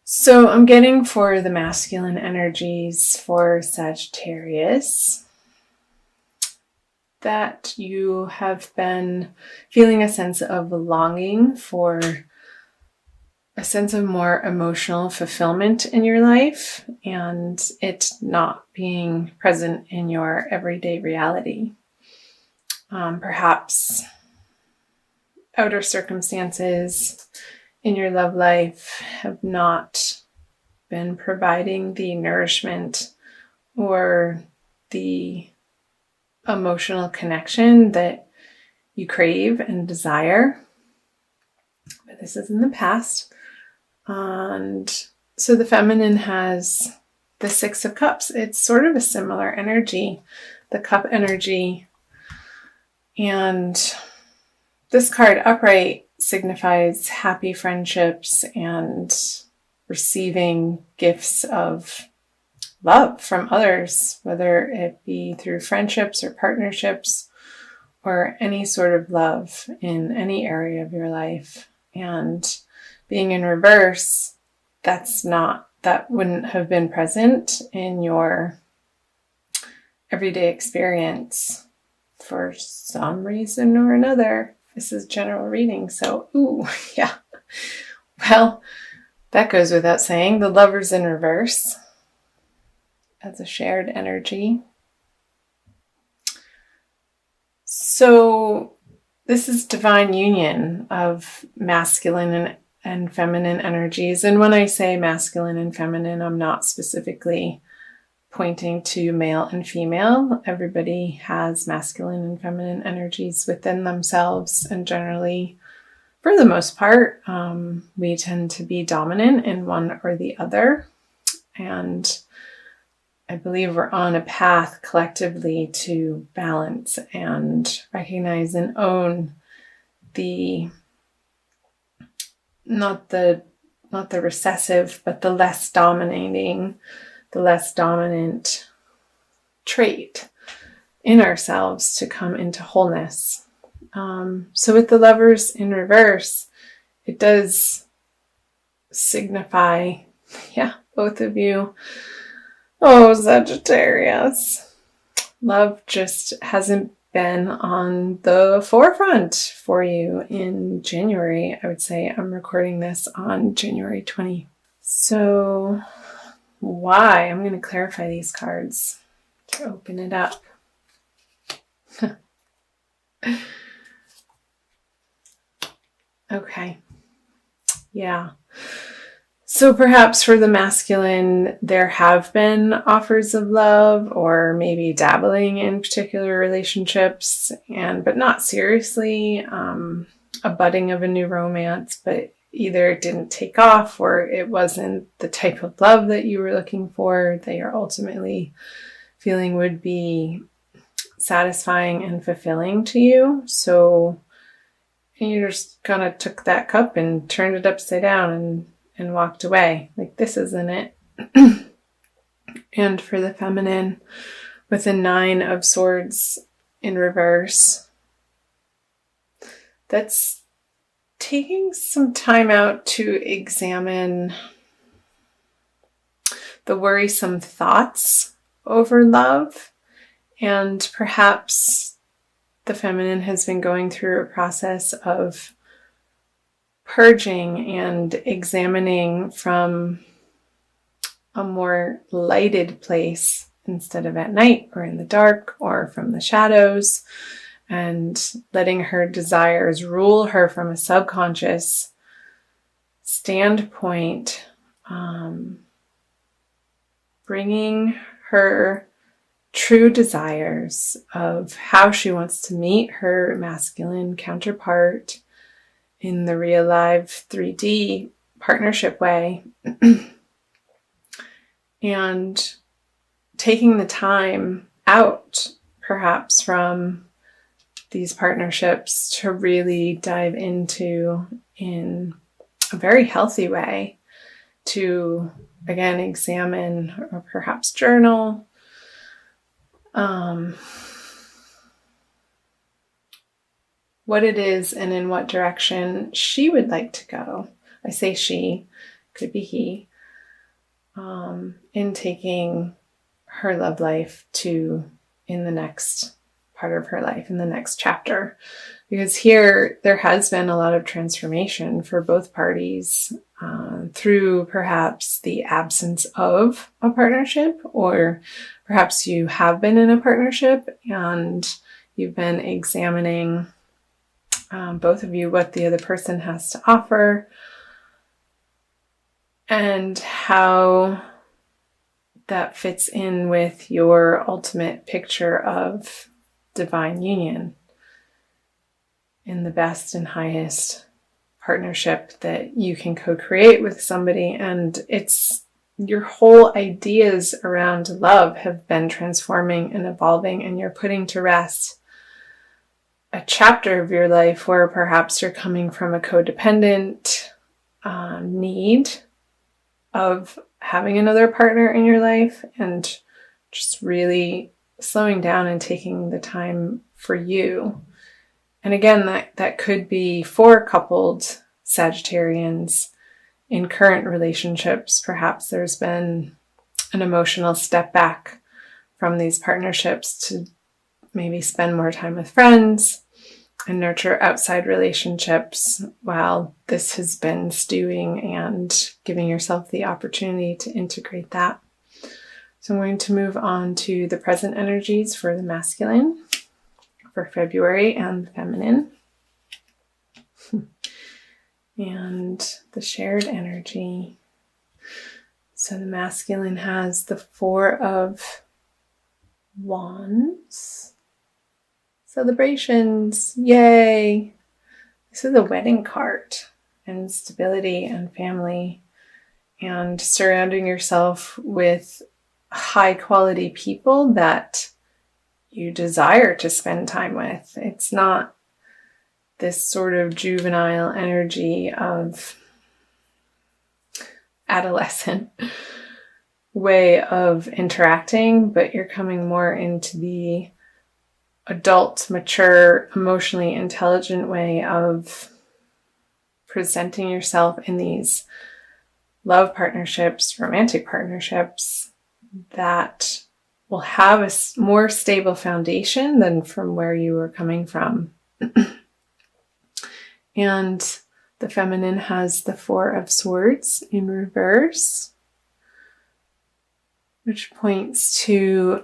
So I'm getting for the masculine energies for Sagittarius that you have been feeling a sense of longing for a sense of more emotional fulfillment in your life and it not being present in your everyday reality. Perhaps outer circumstances in your love life have not been providing the nourishment or the emotional connection that you crave and desire. But this is in the past. And so the feminine has the Six of Cups. It's sort of a similar energy, the cup energy. And this card upright signifies happy friendships and receiving gifts of love from others, whether it be through friendships or partnerships or any sort of love in any area of your life. And being in reverse, that wouldn't have been present in your everyday experience for some reason or another. This is general reading, so yeah. Well, that goes without saying. The Lover's in reverse as a shared energy. So this is divine union of masculine and feminine energies. And when I say masculine and feminine, I'm not specifically pointing to male and female. Everybody has masculine and feminine energies within themselves, and generally, for the most part, we tend to be dominant in one or the other. And I believe we're on a path collectively to balance and recognize and own the not the recessive, but the less dominating, the less dominant trait in ourselves to come into wholeness. So with the Lovers in reverse, it does signify, both of you. Oh, Sagittarius. Love just hasn't been on the forefront for you in January. I would say I'm recording this on January 20. So why? I'm going to clarify these cards to open it up. Okay. Yeah. So perhaps for the masculine, there have been offers of love or maybe dabbling in particular relationships, but not seriously, a budding of a new romance, but either it didn't take off or it wasn't the type of love that you were looking for, that you're ultimately feeling would be satisfying and fulfilling to you. So you just kind of took that cup and turned it upside down and walked away. Like, this isn't it. And for the feminine, with the Nine of Swords in reverse, that's taking some time out to examine the worrisome thoughts over love. And perhaps the feminine has been going through a process of purging and examining from a more lighted place instead of at night or in the dark or from the shadows, and letting her desires rule her from a subconscious standpoint, bringing her true desires of how she wants to meet her masculine counterpart in the real live 3D partnership way, and taking the time out perhaps from these partnerships to really dive into in a very healthy way, to again examine or perhaps journal what it is and in what direction she would like to go. I say she, could be he, in taking her love life to in the next part of her life, in the next chapter. Because here there has been a lot of transformation for both parties through perhaps the absence of a partnership, or perhaps you have been in a partnership and you've been examining, both of you, what the other person has to offer and how that fits in with your ultimate picture of divine union in the best and highest partnership that you can co-create with somebody. And it's your whole ideas around love have been transforming and evolving, and you're putting to rest a chapter of your life where perhaps you're coming from a codependent need of having another partner in your life, and just really slowing down and taking the time for you. And again, that could be for coupled Sagittarians in current relationships. Perhaps there's been an emotional step back from these partnerships to maybe spend more time with friends and nurture outside relationships while this has been stewing, and giving yourself the opportunity to integrate that. So I'm going to move on to the present energies for the masculine for February and the feminine. And the shared energy. So the masculine has the Four of Wands. Celebrations, yay! This is a wedding card, and stability and family, and surrounding yourself with high quality people that you desire to spend time with. It's not this sort of juvenile energy of adolescent way of interacting, but you're coming more into the adult, mature, emotionally intelligent way of presenting yourself in these love partnerships, romantic partnerships that will have a more stable foundation than from where you were coming from. And the feminine has the Four of Swords in reverse, which points to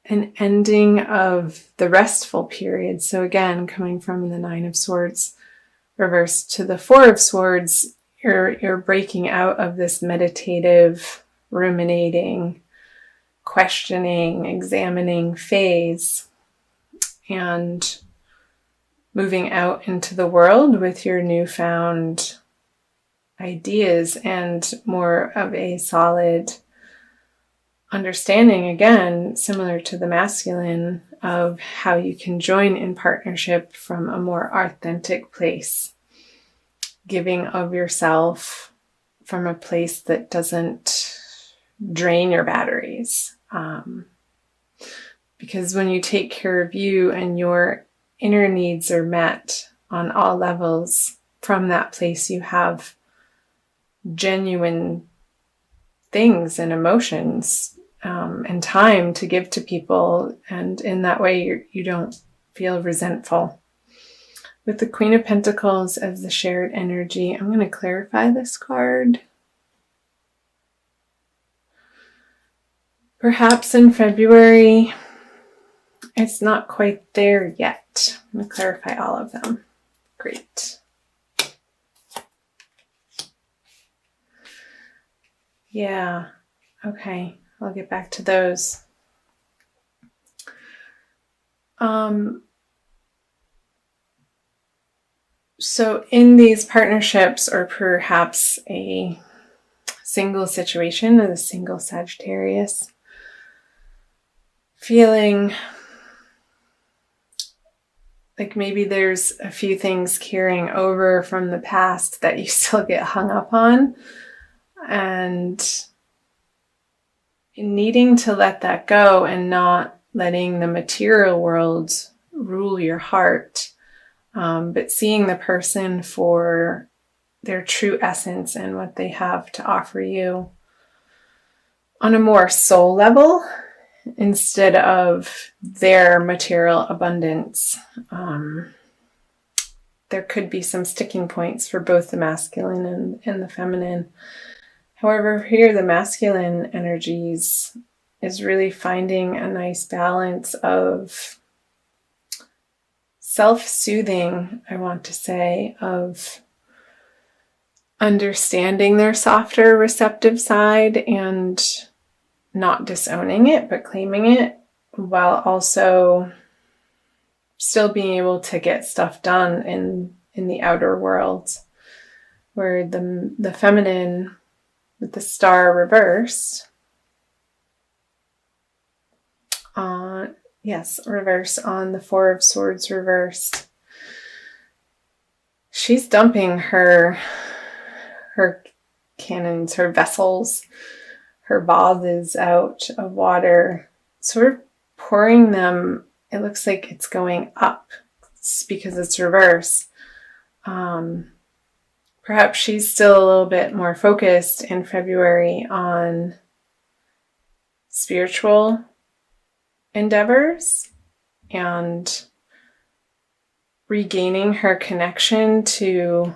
an ending of the restful period. So again, coming from the Nine of Swords reverse to the Four of Swords, you're breaking out of this meditative, ruminating, questioning, examining phase, and moving out into the world with your newfound ideas and more of a solid understanding, again, similar to the masculine, of how you can join in partnership from a more authentic place, giving of yourself from a place that doesn't drain your batteries. Because when you take care of you and your inner needs are met on all levels, from that place you have genuine things and emotions and time to give to people, and in that way you don't feel resentful. With the Queen of Pentacles as the shared energy, I'm going to clarify this card. Perhaps in February, it's not quite there yet. I'm going to clarify all of them. Great. Yeah, okay. I'll get back to those. So in these partnerships, or perhaps a single situation as a single Sagittarius, feeling like maybe there's a few things carrying over from the past that you still get hung up on, and needing to let that go and not letting the material world rule your heart, but seeing the person for their true essence and what they have to offer you. on a more soul level instead of their material abundance. There could be some sticking points for both the masculine and the feminine. However, here the masculine energies is really finding a nice balance of self-soothing, I want to say, of understanding their softer, receptive side and not disowning it, but claiming it, while also still being able to get stuff done in the outer world, where the feminine with the star reversed, reverse on the Four of Swords reversed. She's dumping her cannons, her vessels, her vases out of water, sort of pouring them. It looks like it's going up because it's reverse. Perhaps she's still a little bit more focused in February on spiritual endeavors and regaining her connection to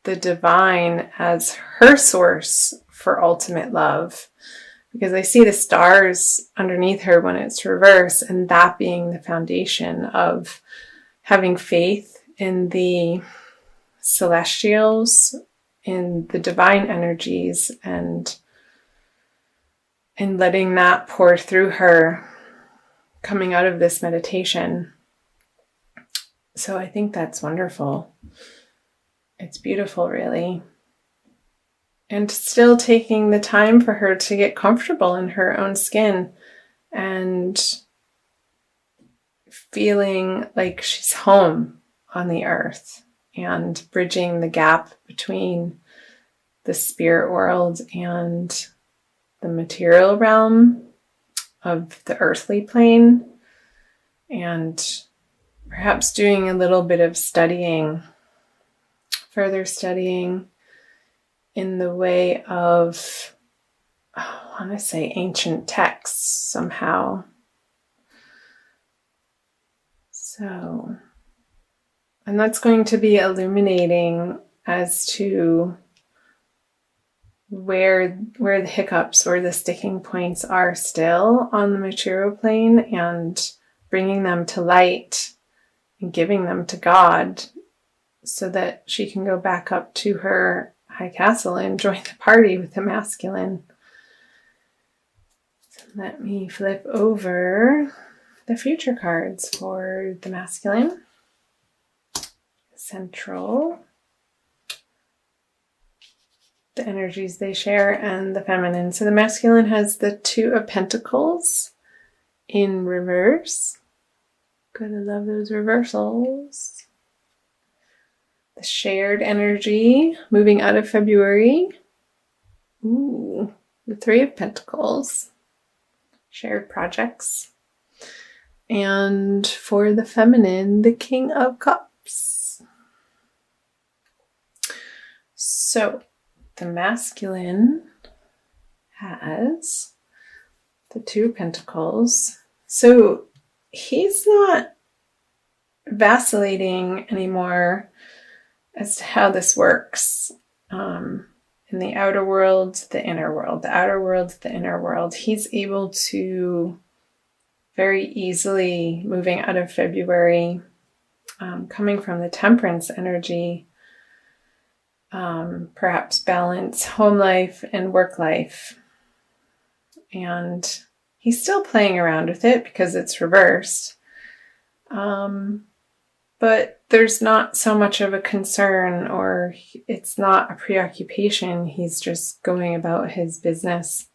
the divine as her source for ultimate love. Because I see the stars underneath her when it's reverse, and that being the foundation of having faith in the celestials, in the divine energies, and letting that pour through her coming out of this meditation. So I think that's wonderful. It's beautiful, really. And still taking the time for her to get comfortable in her own skin and feeling like she's home on the earth and bridging the gap between the spirit world and the material realm of the earthly plane, and perhaps doing a little bit of further studying in the way of, I want to say, ancient texts somehow. So, and that's going to be illuminating as to where the hiccups or the sticking points are still on the material plane, and bringing them to light and giving them to God so that she can go back up to her high castle and join the party with the masculine. So let me flip over the future cards for the masculine, central, the energies they share, and the feminine. So the masculine has the Two of Pentacles in reverse. Gotta love those reversals. The shared energy moving out of February. Ooh, the Three of Pentacles. Shared projects. And for the feminine, the King of Cups. So the masculine has the Two of Pentacles. So he's not vacillating anymore as to how this works. In the outer world, the inner world, the outer world, the inner world. He's able to very easily, moving out of February, coming from the Temperance energy, perhaps balance home life and work life. And he's still playing around with it because it's reversed. But there's not so much of a concern, or it's not a preoccupation. He's just going about his business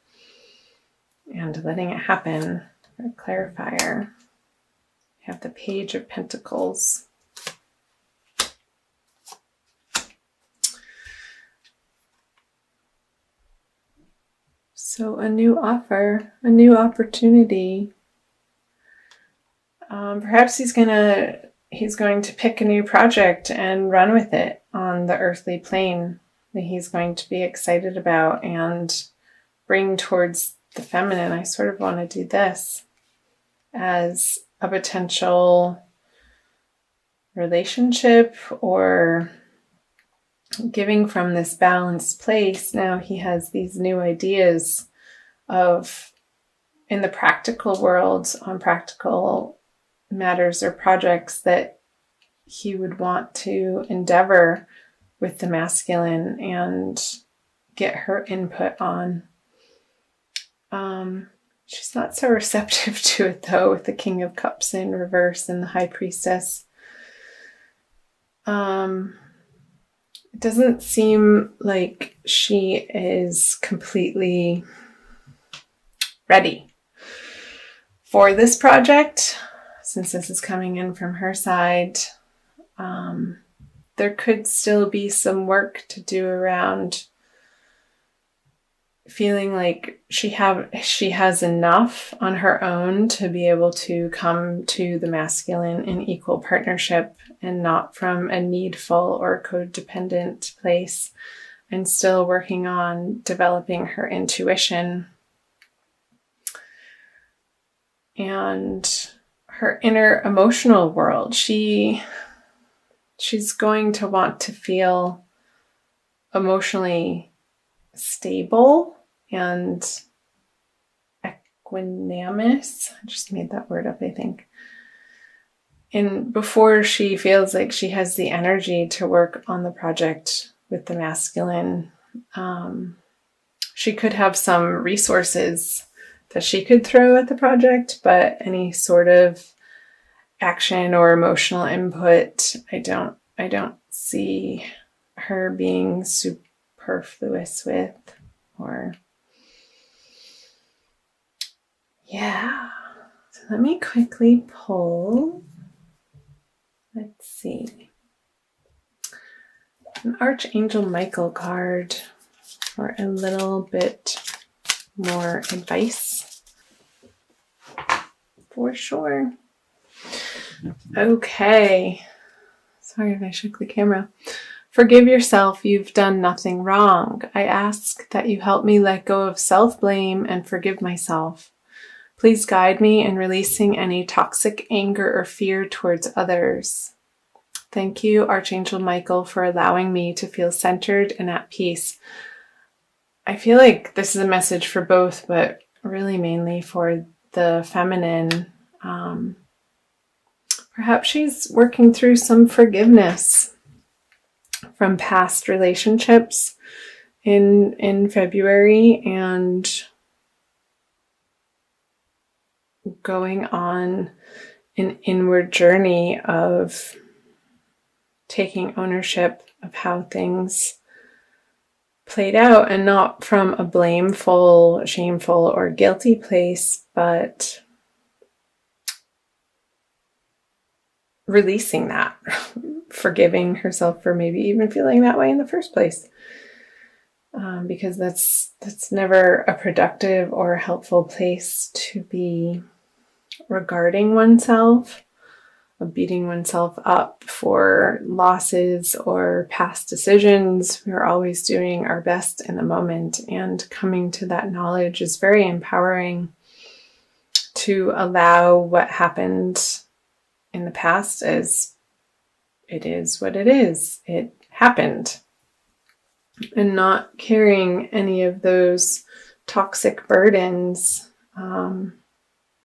and letting it happen. A clarifier. We have the Page of Pentacles. So a new offer, a new opportunity. Perhaps he's going to pick a new project and run with it on the earthly plane that he's going to be excited about and bring towards the feminine, I sort of want to do this as a potential relationship or giving from this balanced place. Now he has these new ideas of, in the practical world, on practical matters or projects that he would want to endeavor with the masculine and get her input on. She's not so receptive to it, though, with the King of Cups in reverse and the High Priestess. It doesn't seem like she is completely ready for this project, since this is coming in from her side. There could still be some work to do around feeling like she has enough on her own to be able to come to the masculine in equal partnership and not from a needful or codependent place, and still working on developing her intuition and her inner emotional world. She's going to want to feel emotionally stable and equanimous. I just made that word up, I think. And before she feels like she has the energy to work on the project with the masculine, she could have some resources that she could throw at the project, but any sort of action or emotional input, I don't see her being superfluous with, or yeah. So let me quickly pull, let's see, an Archangel Michael card for a little bit more advice for sure. Okay. Sorry if I shook the camera. Forgive yourself. You've done nothing wrong. I ask that you help me let go of self-blame and forgive myself. Please guide me in releasing any toxic anger or fear towards others. Thank you, Archangel Michael, for allowing me to feel centered and at peace. I feel like this is a message for both, but really mainly for the feminine. Perhaps she's working through some forgiveness from past relationships in February and going on an inward journey of taking ownership of how things played out, and not from a blameful, shameful, or guilty place, but releasing that, forgiving herself for maybe even feeling that way in the first place. Because that's never a productive or helpful place to be regarding oneself, of beating oneself up for losses or past decisions. We're always doing our best in the moment, and coming to that knowledge is very empowering, to allow what happened in the past as it is what it is. It happened. And not carrying any of those toxic burdens